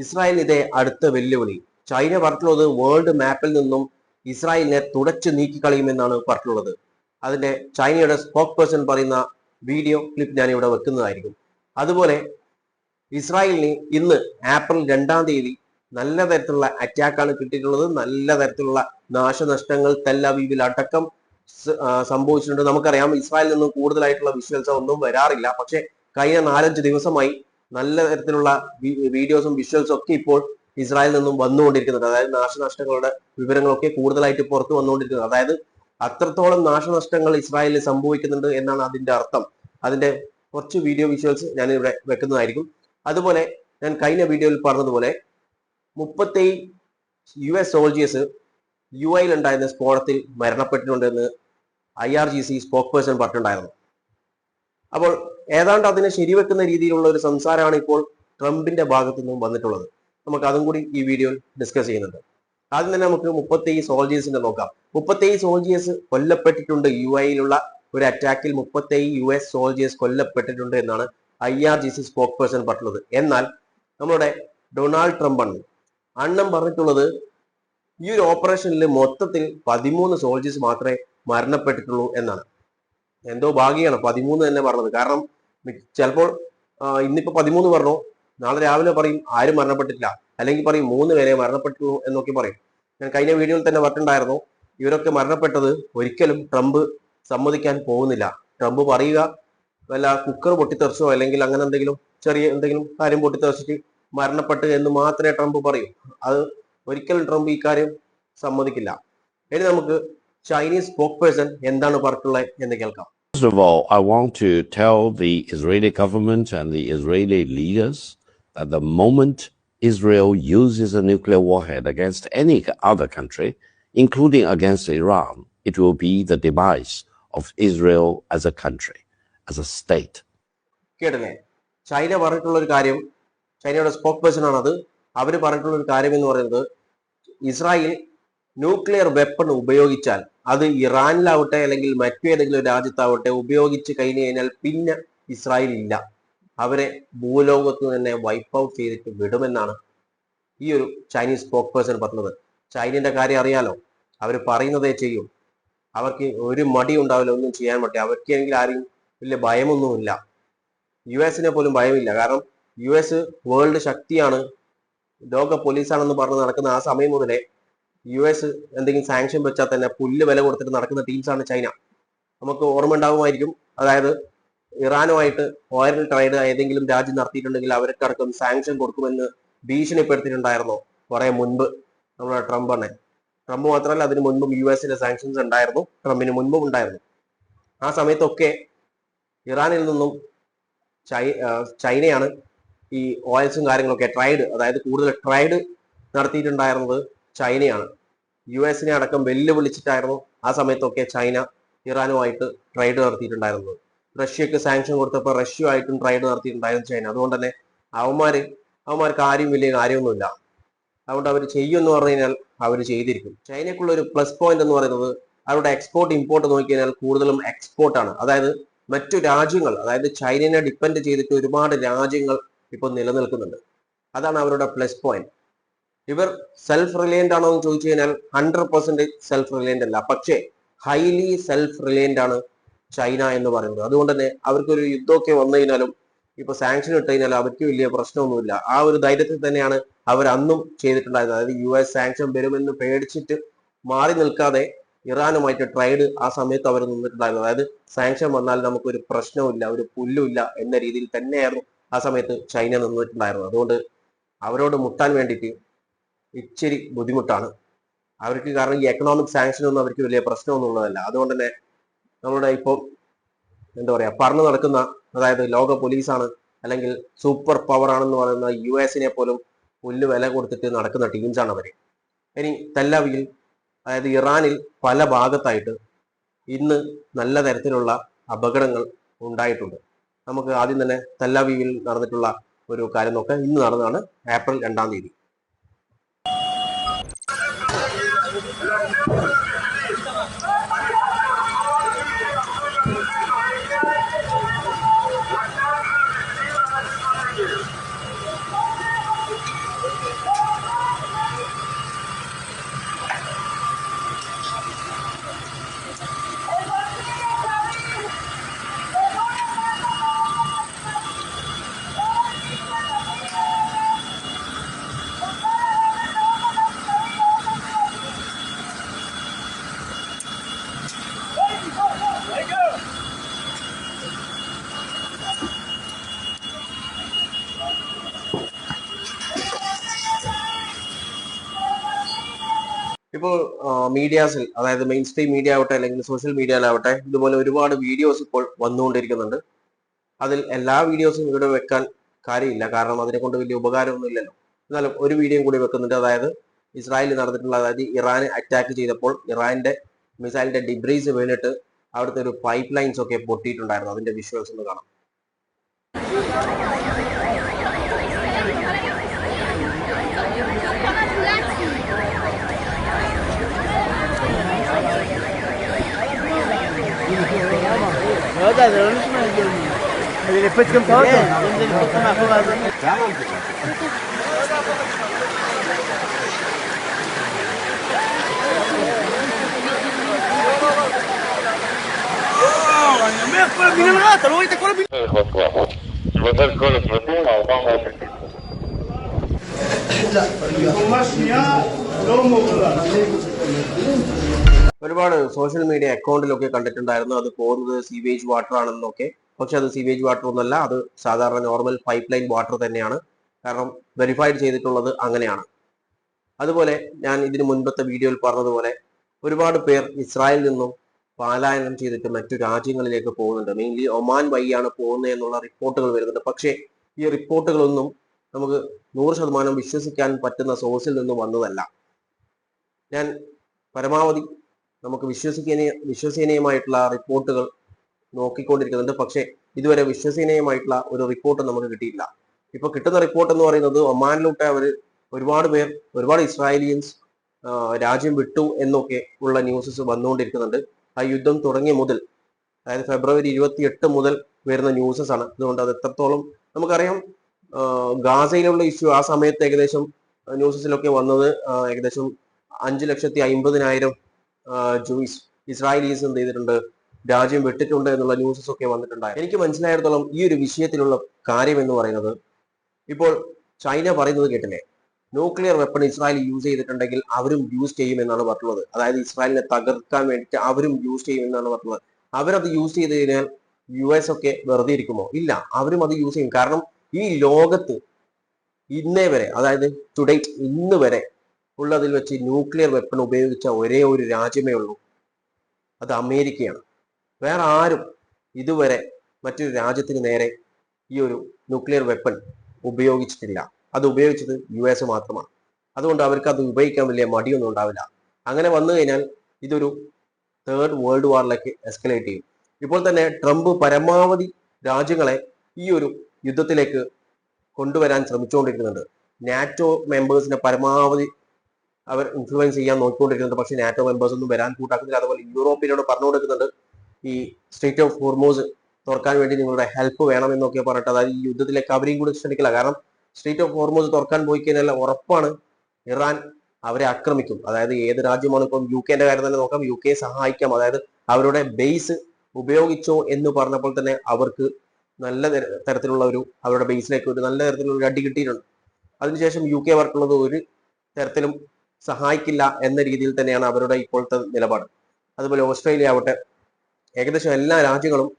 ഇസ്രായേലിന്റെ അടുത്ത വെല്ലുവിളി. ചൈന പറഞ്ഞിട്ടുള്ളത് വേൾഡ് മാപ്പിൽ നിന്നും ഇസ്രായേലിനെ തുടച്ചു നീക്കിക്കളയുമെന്നാണ് പറഞ്ഞിട്ടുള്ളത്. അതിന്റെ ചൈനയുടെ സ്പോക്ക് പേഴ്സൺ പറയുന്ന വീഡിയോ ക്ലിപ്പ് ഞാൻ ഇവിടെ വെക്കുന്നതായിരിക്കും. അതുപോലെ ഇസ്രായേലിന് ഇന്ന് ഏപ്രിൽ 2-ാം തീയതി നല്ല തരത്തിലുള്ള അറ്റാക്കാണ് കിട്ടിയിട്ടുള്ളത്. നല്ല തരത്തിലുള്ള നാശനഷ്ടങ്ങൾ തെല്ലവീവിൽ അടക്കം സംഭവിച്ചിട്ടുണ്ട്. നമുക്കറിയാം ഇസ്രായേലിൽ നിന്നും കൂടുതലായിട്ടുള്ള വിഷ്വൽസ് ഒന്നും വരാറില്ല. പക്ഷെ കഴിഞ്ഞ 4-5 ദിവസമായി നല്ല തരത്തിലുള്ള വീഡിയോസും വിഷ്വൽസും ഒക്കെ ഇപ്പോൾ ഇസ്രായേലിൽ നിന്നും വന്നുകൊണ്ടിരിക്കുന്നുണ്ട്. അതായത് നാശനഷ്ടങ്ങളുടെ വിവരങ്ങളൊക്കെ കൂടുതലായിട്ട് പുറത്തു വന്നുകൊണ്ടിരിക്കുന്നത്. അതായത് അത്രത്തോളം നാശനഷ്ടങ്ങൾ ഇസ്രായേലിൽ സംഭവിക്കുന്നുണ്ട് എന്നാണ് അതിന്റെ അർത്ഥം. അതിന്റെ കുറച്ച് വീഡിയോ വിഷ്വൽസ് ഞാൻ ഇവിടെ വെക്കുന്നതായിരിക്കും. അതുപോലെ ഞാൻ കഴിഞ്ഞ വീഡിയോയിൽ പറഞ്ഞതുപോലെ 37 US സോൾജിയേഴ്സ് UAE ഉണ്ടായിരുന്ന സ്ഫോടനത്തിൽ മരണപ്പെട്ടിട്ടുണ്ടെന്ന് IRGC സ്പോക്ക് പേഴ്സൺ പറഞ്ഞിട്ടുണ്ടായിരുന്നു. അപ്പോൾ ഏതാണ്ട് അതിനെ ശരിവെക്കുന്ന രീതിയിലുള്ള ഒരു സംസാരമാണ് ഇപ്പോൾ ട്രംപിന്റെ ഭാഗത്തു നിന്നും വന്നിട്ടുള്ളത്. നമുക്ക് അതും കൂടി ഈ വീഡിയോയിൽ ഡിസ്കസ് ചെയ്യുന്നുണ്ട്. ആദ്യം തന്നെ നമുക്ക് 37 സോൾജിയേഴ്സിന്റെ നോക്കാം. 37 സോൾജിയേഴ്സ് കൊല്ലപ്പെട്ടിട്ടുണ്ട്. UAE-യിലുള്ള ഒരു അറ്റാക്കിൽ 37 US സോൾജിയേഴ്സ് കൊല്ലപ്പെട്ടിട്ടുണ്ട് എന്നാണ് IRGC സ്പോക്ക് പേഴ്സൺ പറഞ്ഞിട്ടുള്ളത്. എന്നാൽ നമ്മുടെ ഡൊണാൾഡ് ട്രംപ് അണ്ണൻ പറഞ്ഞിട്ടുള്ളത് ഈ ഒരു ഓപ്പറേഷനിൽ മൊത്തത്തിൽ 13 സോൾജേഴ്സ് മാത്രമേ മരണപ്പെട്ടിട്ടുള്ളൂ എന്നാണ്. എന്തോ ഭാഗ്യമാണ് 13 തന്നെ പറഞ്ഞത്. കാരണം ചിലപ്പോൾ ഇന്നിപ്പോ 13 പറഞ്ഞു, നാളെ രാവിലെ പറയും ആരും മരണപ്പെട്ടിട്ടില്ല, അല്ലെങ്കിൽ പറയും 3 പേരെ മരണപ്പെട്ടുള്ളൂ എന്നൊക്കെ പറയും. ഞാൻ കഴിഞ്ഞ വീഡിയോയിൽ തന്നെ പറഞ്ഞിട്ടുണ്ടായിരുന്നു, ഇവരൊക്കെ മരണപ്പെട്ടത് ഒരിക്കലും ട്രംപ് സമ്മതിക്കാൻ പോകുന്നില്ല. ട്രംപ് പറയുക വല്ല കുക്കർ പൊട്ടിത്തെറിച്ചോ അല്ലെങ്കിൽ അങ്ങനെ എന്തെങ്കിലും ചെറിയ എന്തെങ്കിലും കാര്യം പൊട്ടിത്തെറിച്ചിട്ട് മരണപ്പെട്ട് എന്ന് മാത്രമേ ട്രംപ് പറയൂ. അത് ഒരിക്കലും ട്രംപ് ഈ കാര്യം സമ്മതിക്കില്ല. ഇനി നമുക്ക് ചൈനീസ് സ്പോക്ക് പേഴ്സൺ എന്താണ് പറഞ്ഞിട്ടുള്ളത് എന്ന് കേൾക്കാം. First of all, I want to tell the Israeli government and the Israeli leaders that the moment Israel uses a nuclear warhead against any other country, including against Iran, it will be the demise of Israel as a country, as a state. കേട്ടില്ലേ? China പറഞ്ഞിട്ടുള്ള ഒരു കാര്യം, ചൈനയുടെ spoke person ആണത്. അവർ പറഞ്ഞിട്ടുള്ള ഒരു കാര്യം എന്ന് പറയുന്നത്, ഇസ്രായേൽ ന്യൂക്ലിയർ വെപ്പൺ ഉപയോഗിച്ചാൽ അത് ഇറാനിലാവട്ടെ അല്ലെങ്കിൽ മറ്റേതെങ്കിലും രാജ്യത്താവട്ടെ ഉപയോഗിച്ച് കഴിഞ്ഞു കഴിഞ്ഞാൽ പിന്നെ ഇസ്രായേൽ ഇല്ല, അവരെ ഭൂലോകത്ത് തന്നെ വൈപ്പ് ഔട്ട് ചെയ്തിട്ട് വിടുമെന്നാണ് ഈ ഒരു ചൈനീസ് സ്പോക്ക് പേഴ്സൺ പറഞ്ഞത്. ചൈനയുടെ കാര്യം അറിയാലോ, അവർ പറയുന്നതേ ചെയ്യും. അവർക്ക് ഒരു മടി ഉണ്ടാവില്ല ഒന്നും ചെയ്യാൻ പറ്റും. അവർക്കെങ്കിൽ ആരെയും വലിയ ഭയമൊന്നുമില്ല. US പോലും ഭയമില്ല. കാരണം US വേൾഡ് ശക്തിയാണ്, ലോക പോലീസാണെന്ന് പറഞ്ഞ് നടക്കുന്ന ആ സമയം മുതലേ US എന്തെങ്കിലും സാങ്ഷൻ വെച്ചാൽ തന്നെ പുല്ല് വില കൊടുത്തിട്ട് നടക്കുന്ന ടീംസാണ് ചൈന. നമുക്ക് ഓർമ്മ ഉണ്ടാകുമായിരിക്കും, അതായത് ഇറാനുമായിട്ട് ഓയിൽ ട്രേഡ് ഏതെങ്കിലും രാജ്യം നടത്തിയിട്ടുണ്ടെങ്കിൽ അവർക്കടക്കം സാങ്ഷൻ കൊടുക്കുമെന്ന് ഭീഷണിപ്പെടുത്തിയിട്ടുണ്ടായിരുന്നു കുറെ മുൻപ് നമ്മുടെ ട്രംപ് മാത്രമല്ല, അതിന് മുൻപും US സാങ്ഷൻസ് ഉണ്ടായിരുന്നു, ട്രംപിന് മുൻപും ഉണ്ടായിരുന്നു. ആ സമയത്തൊക്കെ ഇറാനിൽ നിന്നും ചൈനയാണ് ഈ ഓയിൽസും കാര്യങ്ങളൊക്കെ അതായത് കൂടുതൽ ട്രേഡ് നടത്തിയിട്ടുണ്ടായിരുന്നത് ചൈനയാണ്. US അടക്കം വെല്ലുവിളിച്ചിട്ടായിരുന്നു ആ സമയത്തൊക്കെ ചൈന ഇറാനുമായിട്ട് ട്രേഡ് നടത്തിയിട്ടുണ്ടായിരുന്നത്. റഷ്യക്ക് സാങ്ഷൻ കൊടുത്തപ്പോൾ റഷ്യയുമായിട്ടും ട്രേഡ് നടത്തിയിട്ടുണ്ടായിരുന്നു ചൈന. അതുകൊണ്ട് തന്നെ അവന്മാർക്ക് ആരും വലിയ കാര്യമൊന്നുമില്ല. അതുകൊണ്ട് അവർ ചെയ്യുമെന്ന് പറഞ്ഞു കഴിഞ്ഞാൽ അവർ ചെയ്തിരിക്കും. ചൈനയ്ക്കുള്ള ഒരു പ്ലസ് പോയിന്റ് എന്ന് പറയുന്നത് അവരുടെ എക്സ്പോർട്ട് ഇമ്പോർട്ട് നോക്കിക്കഴിഞ്ഞാൽ കൂടുതലും എക്സ്പോർട്ടാണ്. അതായത് മറ്റു രാജ്യങ്ങൾ, അതായത് ചൈനയെ ഡിപ്പെൻഡ് ചെയ്തിട്ട് ഒരുപാട് രാജ്യങ്ങൾ ഇപ്പോൾ നിലനിൽക്കുന്നുണ്ട്. അതാണ് അവരുടെ പ്ലസ് പോയിന്റ്. ഇവർ സെൽഫ് റിലയന്റ് ആണോ എന്ന് ചോദിച്ചു കഴിഞ്ഞാൽ 100% സെൽഫ് റിലയന്റ് അല്ല, പക്ഷേ ഹൈലി സെൽഫ് റിലയന്റ് ആണ് ചൈന എന്ന് പറയുന്നത്. അതുകൊണ്ട് തന്നെ അവർക്കൊരു യുദ്ധമൊക്കെ വന്നു കഴിഞ്ഞാലും ഇപ്പൊ സാങ്ഷൻ ഇട്ട് കഴിഞ്ഞാൽ അവർക്ക് വലിയ പ്രശ്നമൊന്നുമില്ല. ആ ഒരു ധൈര്യത്തിൽ തന്നെയാണ് അവർ അന്നും ചെയ്തിട്ടുണ്ടായിരുന്നത്. അതായത് US സാങ്ഷൻ വരുമെന്ന് പേടിച്ചിട്ട് മാറി നിൽക്കാതെ ഇറാനുമായിട്ട് ട്രേഡ് ആ സമയത്ത് അവർ നിന്നിട്ടുണ്ടായിരുന്നു. അതായത് സാങ്ഷൻ വന്നാൽ നമുക്കൊരു പ്രശ്നവുമില്ല, ഒരു പുല്ലുമില്ല എന്ന രീതിയിൽ തന്നെയായിരുന്നു ആ സമയത്ത് ചൈന നിന്നിട്ടുണ്ടായിരുന്നത്. അതുകൊണ്ട് അവരോട് മുട്ടാൻ വേണ്ടിയിട്ട് ഇച്ചിരി ബുദ്ധിമുട്ടാണ് അവർക്ക്. കാരണം ഈ എക്കണോമിക് സാങ്ഷൻ ഒന്നും അവർക്ക് വലിയ പ്രശ്നമൊന്നും ഉള്ളതല്ല. അതുകൊണ്ട് തന്നെ നമ്മുടെ ഇപ്പോൾ എന്താ പറയാ പറഞ്ഞു നടക്കുന്ന, അതായത് ലോക പോലീസാണ് അല്ലെങ്കിൽ സൂപ്പർ പവർ ആണെന്ന് പറയുന്ന US പോലും പുല്ല് വില കൊടുത്തിട്ട് നടക്കുന്ന ടീംസാണ് അവര്. ഇനി തെല്ലവീവിൽ, അതായത് ഇറാനിൽ പല ഭാഗത്തായിട്ട് ഇന്ന് നല്ല തരത്തിലുള്ള അപകടങ്ങൾ ഉണ്ടായിട്ടുണ്ട്. നമുക്ക് ആദ്യം തന്നെ തെല്ലവീവിൽ നടന്നിട്ടുള്ള ഒരു കാര്യം നോക്കാം. ഇന്ന് നടന്നതാണ്, ഏപ്രിൽ 2-ാം തീയതി. ഇപ്പോൾ മീഡിയാസിൽ, അതായത് മെയിൻ സ്ട്രീം മീഡിയ ആവട്ടെ അല്ലെങ്കിൽ സോഷ്യൽ മീഡിയയിലാവട്ടെ, ഇതുപോലെ ഒരുപാട് വീഡിയോസ് ഇപ്പോൾ വന്നുകൊണ്ടിരിക്കുന്നുണ്ട്. അതിൽ എല്ലാ വീഡിയോസും ഇവിടെ വെക്കാൻ കാര്യമില്ല, കാരണം അതിനെ കൊണ്ട് വലിയ ഉപകാരമൊന്നും ഇല്ലല്ലോ. എന്നാലും ഒരു വീഡിയോയും കൂടി വെക്കുന്നുണ്ട്. അതായത് ഇസ്രായേലിൽ നടന്നിട്ടുള്ള, അതായത് ഇറാനെ അറ്റാക്ക് ചെയ്തപ്പോൾ ഇറാന്റെ മിസൈലിന്റെ ഡിബ്രീസ് വീണിട്ട് അവിടുത്തെ ഒരു പൈപ്പ് ലൈൻസ് ഒക്കെ പൊട്ടിയിട്ടുണ്ടായിരുന്നു. അതിന്റെ വിഷ്വൽസ് ഒന്ന് കാണാം. بدل كل البروتين او طعم ഒരുപാട് സോഷ്യൽ മീഡിയ അക്കൗണ്ടിലൊക്കെ കണ്ടിട്ടുണ്ടായിരുന്നു അത് പോകുന്നത് സീവേജ് വാട്ടർ ആണെന്നൊക്കെ. പക്ഷെ അത് സീവേജ് വാട്ടർ ഒന്നല്ല, അത് സാധാരണ നോർമൽ പൈപ്പ് ലൈൻ വാട്ടർ തന്നെയാണ്. കാരണം വെരിഫൈഡ് ചെയ്തിട്ടുള്ളത് അങ്ങനെയാണ്. അതുപോലെ ഞാൻ ഇതിനു മുൻപത്തെ വീഡിയോയിൽ പറഞ്ഞതുപോലെ ഒരുപാട് പേർ ഇസ്രായേലിൽ നിന്നും പലായനം ചെയ്തിട്ട് മറ്റു രാജ്യങ്ങളിലേക്ക് പോകുന്നുണ്ട്. മെയിൻലി ഒമാൻ വഴിയാണ് പോകുന്നത് എന്നുള്ള റിപ്പോർട്ടുകൾ വരുന്നുണ്ട്. പക്ഷേ ഈ റിപ്പോർട്ടുകളൊന്നും നമുക്ക് 100% വിശ്വസിക്കാൻ പറ്റുന്ന സോഴ്സിൽ നിന്നും വന്നതല്ല. ഞാൻ പരമാവധി നമുക്ക് വിശ്വസനീയമായിട്ടുള്ള റിപ്പോർട്ടുകൾ നോക്കിക്കൊണ്ടിരിക്കുന്നുണ്ട്. പക്ഷേ ഇതുവരെ വിശ്വസനീയമായിട്ടുള്ള ഒരു റിപ്പോർട്ട് നമുക്ക് കിട്ടിയില്ല. ഇപ്പൊ കിട്ടുന്ന റിപ്പോർട്ട് എന്ന് പറയുന്നത് ഒമാനിലൂടെ ഒരുപാട് ഇസ്രായേലിയൻസ് രാജ്യം വിട്ടു എന്നൊക്കെ ഉള്ള ന്യൂസസ് വന്നുകൊണ്ടിരിക്കുന്നുണ്ട്. ആ യുദ്ധം തുടങ്ങിയ മുതൽ, അതായത് ഫെബ്രുവരി 28 മുതൽ വരുന്ന ന്യൂസസ് ആണ്. അതുകൊണ്ട് അത് എത്രത്തോളം നമുക്കറിയാം. ഗാസയിലുള്ള ഇഷ്യൂ ആ സമയത്ത് ഏകദേശം ന്യൂസസിലൊക്കെ വന്നത് ഏകദേശം 5,50,000 ജൂയിസ് ഇസ്രായേലീസ് എന്ത് ചെയ്തിട്ടുണ്ട്, രാജ്യം വിട്ടിട്ടുണ്ട് എന്നുള്ള ന്യൂസസ് ഒക്കെ വന്നിട്ടുണ്ടായി. എനിക്ക് മനസ്സിലായിടത്തോളം ഈ ഒരു വിഷയത്തിലുള്ള കാര്യം എന്ന് പറയുന്നത്, ഇപ്പോൾ ചൈന പറയുന്നത് കേട്ടില്ലേ, ന്യൂക്ലിയർ വെപ്പൺ ഇസ്രായേൽ യൂസ് ചെയ്തിട്ടുണ്ടെങ്കിൽ അവരും യൂസ് ചെയ്യുമെന്നാണ് പറഞ്ഞത്. അതായത് ഇസ്രായേലിനെ തകർക്കാൻ വേണ്ടിയിട്ട് അവരും യൂസ് ചെയ്യുമെന്നാണ് പറഞ്ഞത്. അവരത് യൂസ് ചെയ്ത് കഴിഞ്ഞാൽ US ഒക്കെ വെറുതെ ഇരിക്കുമോ? ഇല്ല, അവരും അത് യൂസ് ചെയ്യും. കാരണം ഈ ലോകത്ത് ഇന്നേ വരെ, അതായത് ടുഡേറ്റ് ഇന്ന് വരെ ഉള്ളതിൽ വെച്ച് ന്യൂക്ലിയർ വെപ്പൺ ഉപയോഗിച്ച ഒരേ ഒരു രാജ്യമേ ഉള്ളൂ, അത് അമേരിക്കയാണ്. വേറെ ആരും ഇതുവരെ മറ്റൊരു രാജ്യത്തിന് നേരെ ഈ ഒരു ന്യൂക്ലിയർ വെപ്പൺ ഉപയോഗിച്ചിട്ടില്ല. അത് ഉപയോഗിച്ചത് US മാത്രമാണ്. അതുകൊണ്ട് അവർക്ക് അത് ഉപയോഗിക്കാൻ വലിയ മടിയൊന്നും ഉണ്ടാവില്ല. അങ്ങനെ വന്നു കഴിഞ്ഞാൽ ഇതൊരു തേർഡ് വേൾഡ് വാറിലേക്ക് എസ്കലേറ്റ് ചെയ്യും. ഇപ്പോൾ തന്നെ ട്രംപ് പരമാവധി രാജ്യങ്ങളെ ഈ ഒരു യുദ്ധത്തിലേക്ക് കൊണ്ടുവരാൻ ശ്രമിച്ചുകൊണ്ടിരിക്കുന്നുണ്ട്. നാറ്റോ മെമ്പേഴ്സിനെ പരമാവധി അവർ ഇൻഫ്ലുവൻസ് ചെയ്യാൻ നോക്കിക്കൊണ്ടിരിക്കുന്നുണ്ട്. പക്ഷേ നാറ്റോ മെമ്പേഴ്സ് ഒന്നും വരാൻ കൂട്ടാക്കുന്നില്ല. അതുപോലെ യൂറോപ്പിനോട് പറഞ്ഞു കൊടുക്കുന്നുണ്ട്, ഈ സ്ട്രെയിറ്റ് ഓഫ് ഹോർമൂസ് തുറക്കാൻ വേണ്ടി നിങ്ങളുടെ ഹെൽപ്പ് വേണമെന്നൊക്കെ പറഞ്ഞിട്ട്, അതായത് ഈ യുദ്ധത്തിലേക്ക് അവരെയും കൂടി ക്ഷണിക്കില്ല. കാരണം സ്ട്രെയിറ്റ് ഓഫ് ഹോർമൂസ് തുറക്കാൻ പോയി കഴിഞ്ഞാൽ ഉറപ്പാണ് ഇറാൻ അവരെ ആക്രമിക്കും. അതായത് ഏത് രാജ്യമാണ്, ഇപ്പം UK കാര്യം തന്നെ നോക്കാം, UK സഹായിക്കാം. അതായത് അവരുടെ ബേസ് ഉപയോഗിച്ചോ എന്ന് പറഞ്ഞപ്പോൾ തന്നെ അവർക്ക് നല്ല തരത്തിലുള്ള അവരുടെ ബേസിലേക്ക് ഒരു നല്ല തരത്തിലുള്ള ഒരു അടി കിട്ടിയിട്ടുണ്ട്. അതിനുശേഷം UK അവർക്കുള്ളത് ഒരു തരത്തിലും സഹായിക്കില്ല എന്ന രീതിയിൽ തന്നെയാണ് അവരുടെ ഇപ്പോഴത്തെ നിലപാട്. അതുപോലെ ഓസ്ട്രേലിയ ആവട്ടെ, ഏകദേശം എല്ലാ രാജ്യങ്ങളും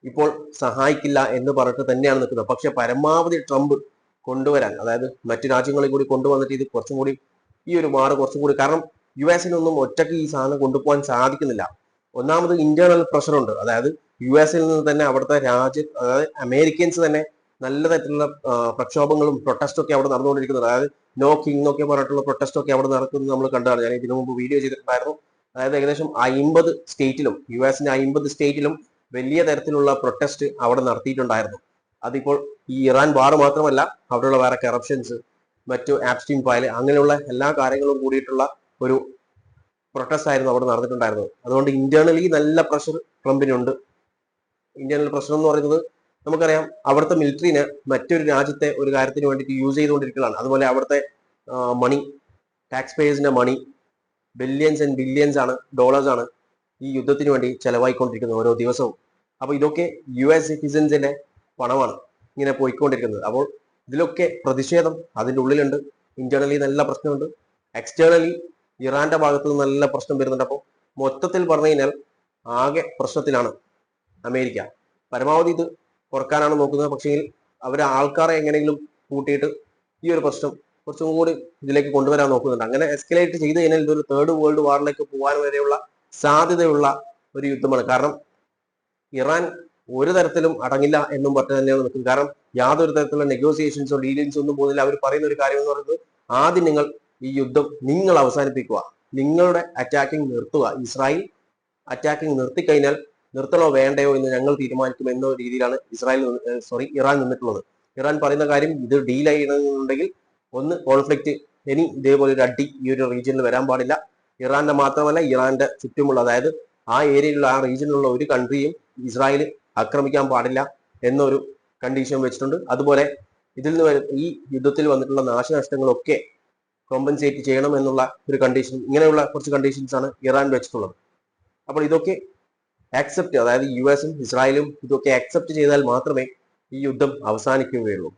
ഇപ്പോൾ സഹായിക്കില്ല എന്ന് പറഞ്ഞിട്ട് തന്നെയാണ് നിൽക്കുന്നത്. പക്ഷെ പരമാവധി ട്രംപ് കൊണ്ടുവരാൻ, അതായത് മറ്റു രാജ്യങ്ങളെ കൂടി കൊണ്ടുവന്നിട്ട് ഇത് കുറച്ചും കൂടി ഈ ഒരു വാർ കുറച്ചും കൂടി, കാരണം US-നൊന്നും ഒറ്റയ്ക്ക് ഈ സാധനം കൊണ്ടുപോകാൻ സാധിക്കുന്നില്ല. ഒന്നാമത് ഇന്റേണൽ പ്രഷർ ഉണ്ട്. അതായത് US-ൽ നിന്ന് തന്നെ അവിടുത്തെ അതായത് അമേരിക്കൻസ് തന്നെ നല്ല തരത്തിലുള്ള പ്രക്ഷോഭങ്ങളും പ്രൊട്ടസ്റ്റും ഒക്കെ അവിടെ നടന്നുകൊണ്ടിരിക്കുന്നത്. അതായത് നോ കിങ് എന്നൊക്കെ പറഞ്ഞിട്ടുള്ള പ്രൊട്ടസ്റ്റ് ഒക്കെ അവിടെ നടക്കുന്നത് നമ്മൾ കണ്ടതാണ്. ഞാൻ ഇതിനു മുമ്പ് വീഡിയോ ചെയ്തിട്ടുണ്ടായിരുന്നു. അതായത് ഏകദേശം 50 സ്റ്റേറ്റിലും, US-ന്റെ 50 സ്റ്റേറ്റിലും വലിയ തരത്തിലുള്ള പ്രൊട്ടസ്റ്റ് അവിടെ നടത്തിയിട്ടുണ്ടായിരുന്നു. അതിപ്പോൾ ഈ ഇറാൻ വാർ മാത്രമല്ല, അവിടെയുള്ള വേറെ കറപ്ഷൻസ്, മറ്റു ആപ്സ്റ്റീൻ ഫയൽ, അങ്ങനെയുള്ള എല്ലാ കാര്യങ്ങളും കൂടിയിട്ടുള്ള ഒരു പ്രൊട്ടസ്റ്റ് ആയിരുന്നു അവിടെ നടന്നിട്ടുണ്ടായിരുന്നത്. അതുകൊണ്ട് ഇന്റേണലി നല്ല പ്രഷർ ട്രംപിനുണ്ട്. ഇന്റേണൽ പ്രഷർ എന്ന് പറയുന്നത് നമുക്കറിയാം, അവിടുത്തെ മിലിറ്ററിനെ മറ്റൊരു രാജ്യത്തെ ഒരു കാര്യത്തിന് വേണ്ടിയിട്ട് യൂസ് ചെയ്തുകൊണ്ടിരിക്കുകയാണ്. അതുപോലെ അവിടുത്തെ മണി, ടാക്സ് പേയേഴ്സിന്റെ മണി ബില്യൺസ് ആൻഡ് ബില്യൺസ് ആണ്, ഡോളേഴ്സ് ആണ് ഈ യുദ്ധത്തിന് വേണ്ടി ചെലവായിക്കൊണ്ടിരിക്കുന്നത് ഓരോ ദിവസവും. അപ്പൊ ഇതൊക്കെ US സിറ്റിസൻസിന്റെ പണമാണ് ഇങ്ങനെ പോയിക്കൊണ്ടിരിക്കുന്നത്. അപ്പോൾ ഇതിലൊക്കെ പ്രതിഷേധം അതിൻ്റെ ഉള്ളിലുണ്ട്. ഇന്റേണലി നല്ല പ്രശ്നമുണ്ട്, എക്സ്റ്റേണലി ഇറാന്റെ ഭാഗത്ത് നിന്ന് നല്ല പ്രശ്നം വരുന്നുണ്ട്. അപ്പോൾ മൊത്തത്തിൽ പറഞ്ഞു കഴിഞ്ഞാൽ ആകെ പ്രശ്നത്തിലാണ് അമേരിക്ക. പരമാവധി ഇത് കുറക്കാനാണ് നോക്കുന്നത്. പക്ഷേ അവർ ആൾക്കാരെ എങ്ങനെയെങ്കിലും കൂട്ടിയിട്ട് ഈ ഒരു പ്രശ്നം കുറച്ചും കൂടി ഇതിലേക്ക് കൊണ്ടുവരാൻ നോക്കുന്നുണ്ട്. അങ്ങനെ എസ്കലേറ്റ് ചെയ്ത് കഴിഞ്ഞാൽ ഇതൊരു തേർഡ് വേൾഡ് വാറിലേക്ക് പോകാൻ വരെയുള്ള സാധ്യതയുള്ള ഒരു യുദ്ധമാണ്. കാരണം ഇറാൻ ഒരു തരത്തിലും അടങ്ങില്ല എന്നും പറഞ്ഞു തന്നെയാണ് നിൽക്കുന്നത്. കാരണം യാതൊരു തരത്തിലുള്ള നെഗോസിയേഷൻസോ ഡീലിങ്സോ ഒന്നും പോകുന്നില്ല. അവർ പറയുന്ന ഒരു കാര്യം എന്ന് പറയുന്നത്, ആദ്യം നിങ്ങൾ ഈ യുദ്ധം നിങ്ങൾ അവസാനിപ്പിക്കുക, നിങ്ങളുടെ അറ്റാക്കിംഗ് നിർത്തുക, ഇസ്രായേൽ അറ്റാക്കിംഗ് നിർത്തിക്കഴിഞ്ഞാൽ നിർത്തണോ വേണ്ടയോ എന്ന് ഞങ്ങൾ തീരുമാനിക്കും എന്ന രീതിയിലാണ് ഇറാൻ നിന്നിട്ടുള്ളത്. ഇറാൻ പറയുന്ന കാര്യം, ഇത് ഡീൽ ചെയ്യണമെന്നുണ്ടെങ്കിൽ ഒന്ന് കോൺഫ്ലിക്റ്റ്, ഇനി ഇതേപോലെ ഒരു അടി ഈ ഒരു റീജിയനിൽ വരാൻ പാടില്ല. ഇറാന്റെ മാത്രമല്ല, ഇറാന്റെ ചുറ്റുമുള്ള, അതായത് ആ ഏരിയയിലുള്ള ആ റീജിയനിലുള്ള ഒരു കൺട്രിയും ഇസ്രായേൽ ആക്രമിക്കാൻ പാടില്ല എന്നൊരു കണ്ടീഷൻ വെച്ചിട്ടുണ്ട്. അതുപോലെ ഇതിൽ നിന്ന് ഈ യുദ്ധത്തിൽ വന്നിട്ടുള്ള നാശനഷ്ടങ്ങളൊക്കെ കോമ്പൻസേറ്റ് ചെയ്യണം എന്നുള്ള ഒരു കണ്ടീഷൻ, ഇങ്ങനെയുള്ള കുറച്ച് കണ്ടീഷൻസ് ആണ് ഇറാൻ വെച്ചിട്ടുള്ളത്. അപ്പോൾ ഇതൊക്കെ ആക്സെപ്റ്റ്, അതായത് US-ഉം ഇസ്രായേലും ഇതൊക്കെ ആക്സെപ്റ്റ് ചെയ്താൽ മാത്രമേ ഈ യുദ്ധം അവസാനിക്കുകയുള്ളൂ.